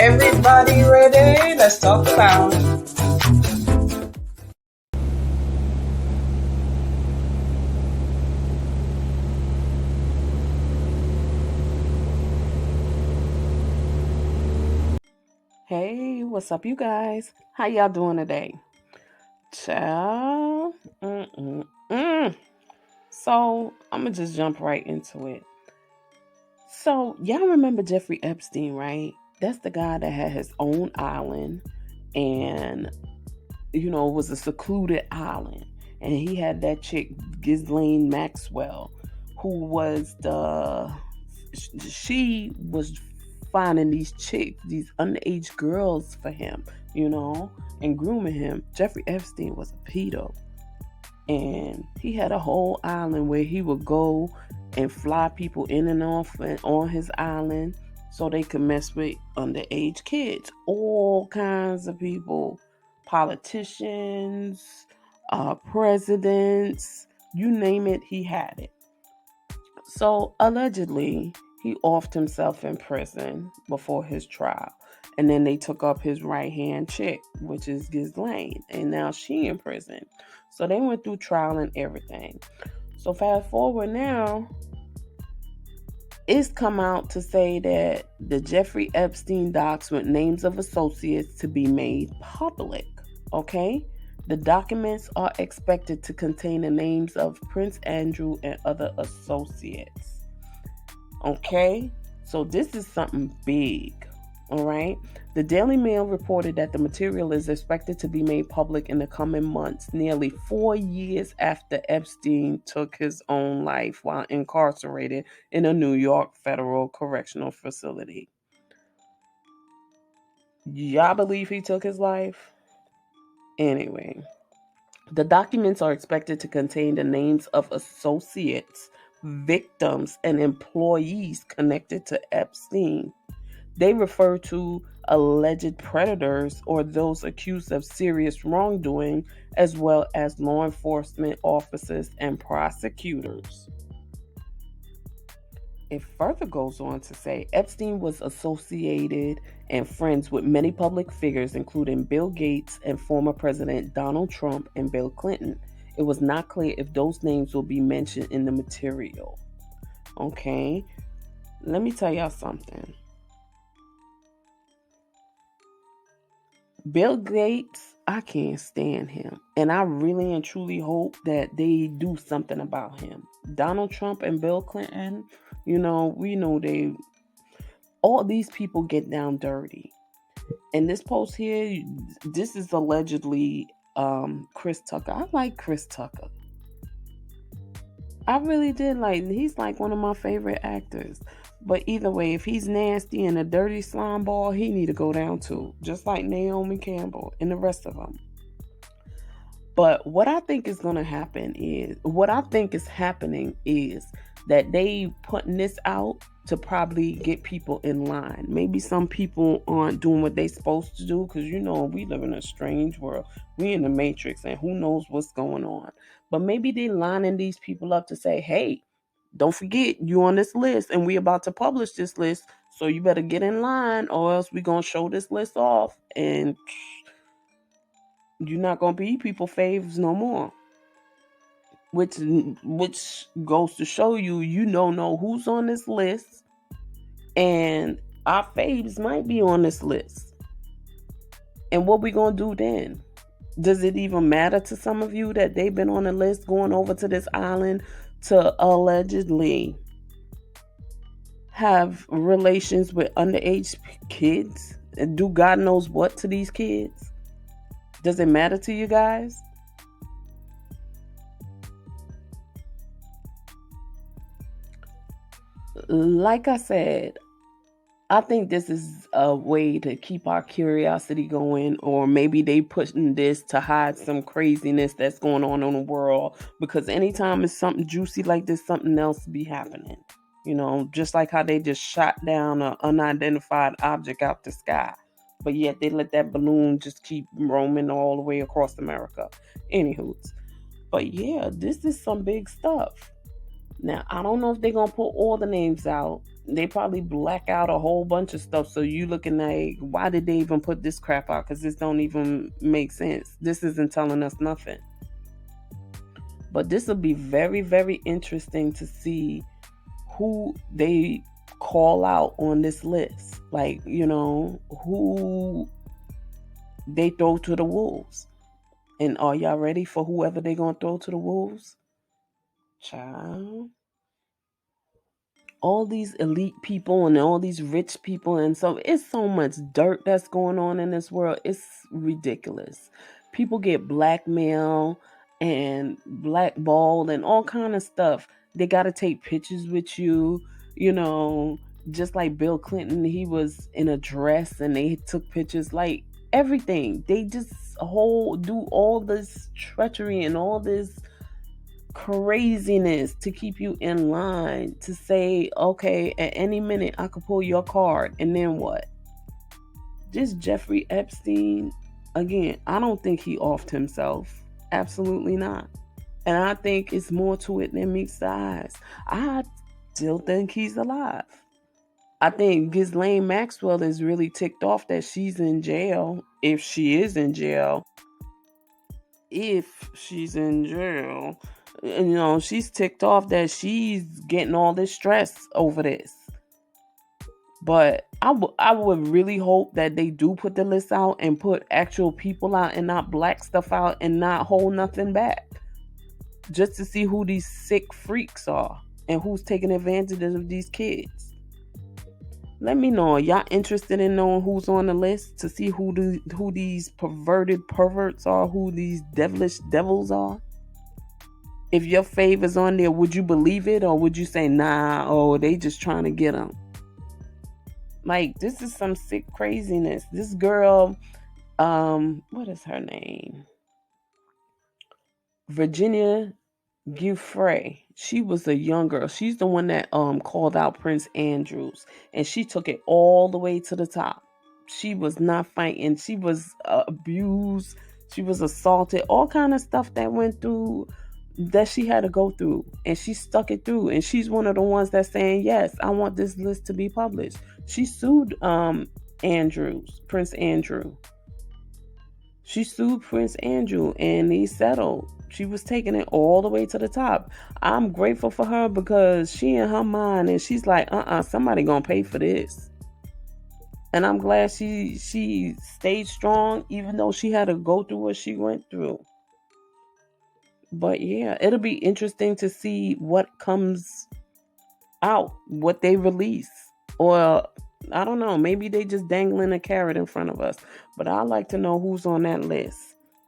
Everybody ready? Let's talk about it. Hey, what's up, you guys? How y'all doing today? Ciao. Mm-mm-mm. So, I'm gonna just jump right into it. So, y'all remember Jeffrey Epstein, right? That's the guy that had his own island and, it was a secluded island. And he had that chick, Ghislaine Maxwell, who was she was finding these chicks, these underage girls for him, and grooming him. Jeffrey Epstein was a pedo. And he had a whole island where he would go and fly people in and off on his island so they could mess with underage kids. All kinds of people, politicians, presidents, you name it, he had it. So allegedly, he offed himself in prison before his trial. And then they took up his right hand chick, which is Ghislaine, and now she in prison. So they went through trial and everything. So fast forward now, it's come out to say that the Jeffrey Epstein docs with names of associates to be made public. Okay? The documents are expected to contain the names of Prince Andrew and other associates. Okay? So this is something big. All right. The Daily Mail reported that the material is expected to be made public in the coming months, nearly 4 years after Epstein took his own life while incarcerated in a New York federal correctional facility. Y'all believe he took his life? Anyway, the documents are expected to contain the names of associates, victims, and employees connected to Epstein. They refer to alleged predators or those accused of serious wrongdoing, as well as law enforcement officers and prosecutors. It further goes on to say Epstein was associated and friends with many public figures, including Bill Gates and former President Donald Trump and Bill Clinton. It was not clear if those names will be mentioned in the material. Okay, let me tell y'all something. Bill Gates, I can't stand him. And I really and truly hope that they do something about him. Donald Trump and Bill Clinton, we know all these people get down dirty. And this post here, this is allegedly Chris Tucker. I like Chris Tucker. I really did he's like one of my favorite actors. But either way, if he's nasty and a dirty slime ball, he need to go down too. Just like Naomi Campbell and the rest of them. But what I think is happening is that they putting this out to probably get people in line. Maybe some people aren't doing what they supposed to do because we live in a strange world. We in the matrix and who knows what's going on. But maybe they lining these people up to say, hey, don't forget you on this list and we about to publish this list. So you better get in line or else we gonna show this list off and you're not gonna be people faves no more. Which goes to show you don't know who's on this list, and our faves might be on this list. And what we gonna do then? Does it even matter to some of you that they've been on the list going over to this island to allegedly have relations with underage kids and do God knows what to these kids? Does it matter to you guys? Like I said, I think this is a way to keep our curiosity going, or maybe they pushing this to hide some craziness that's going on in the world. Because anytime it's something juicy like this, something else be happening. Just like how they just shot down an unidentified object out the sky, but yet they let that balloon just keep roaming all the way across America. Anywho, but yeah, this is some big stuff. Now, I don't know if they're going to put all the names out, They probably black out a whole bunch of stuff. So you looking like, why did they even put this crap out? Because this don't even make sense. This isn't telling us nothing. But this will be very, very interesting to see who they call out on this list. Like, who they throw to the wolves. And are y'all ready for whoever they gonna throw to the wolves? Child. All these elite people and all these rich people, and so it's so much dirt that's going on in this world. It's ridiculous. People get blackmailed and blackballed and all kind of stuff. They got to take pictures with you, you know just like Bill Clinton. He was in a dress and they took pictures. Like, everything, they just do all this treachery and all this craziness to keep you in line, to say, okay, at any minute I could pull your card, and then what? This Jeffrey Epstein, again, I don't think he offed himself. Absolutely not. And I think it's more to it than meets the eyes. I still think he's alive. I think Ghislaine Maxwell is really ticked off that she's in jail. If she is in jail, if she's in jail, she's ticked off that she's getting all this stress over this. But I would really hope that they do put the list out and put actual people out and not black stuff out and not hold nothing back. Just to see who these sick freaks are and who's taking advantage of these kids. Let me know. Are y'all interested in knowing who's on the list, to see who these perverted perverts are, who these devilish devils are? If your favor's on there, would you believe it, or would you say, nah, oh, they just trying to get them? Like, this is some sick craziness. This girl, what is her name? Virginia Giuffre. She was a young girl. She's the one that called out Prince Andrews, and she took it all the way to the top. She was not fighting. She was abused. She was assaulted. All kind of stuff that went through, that she had to go through, and she stuck it through. And she's one of the ones that's saying, yes, I want this list to be published. She sued Prince Andrew. She sued Prince Andrew and he settled. She was taking it all the way to the top. I'm grateful for her, because she in her mind, and she's like, somebody gonna pay for this. And I'm glad she stayed strong, even though she had to go through what she went through. But yeah, it'll be interesting to see what comes out, what they release. Or, I don't know, maybe they just dangling a carrot in front of us. But I like to know who's on that list.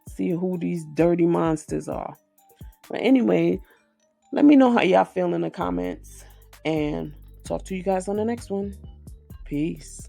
See who these dirty monsters are. But anyway, let me know how y'all feel in the comments. And talk to you guys on the next one. Peace.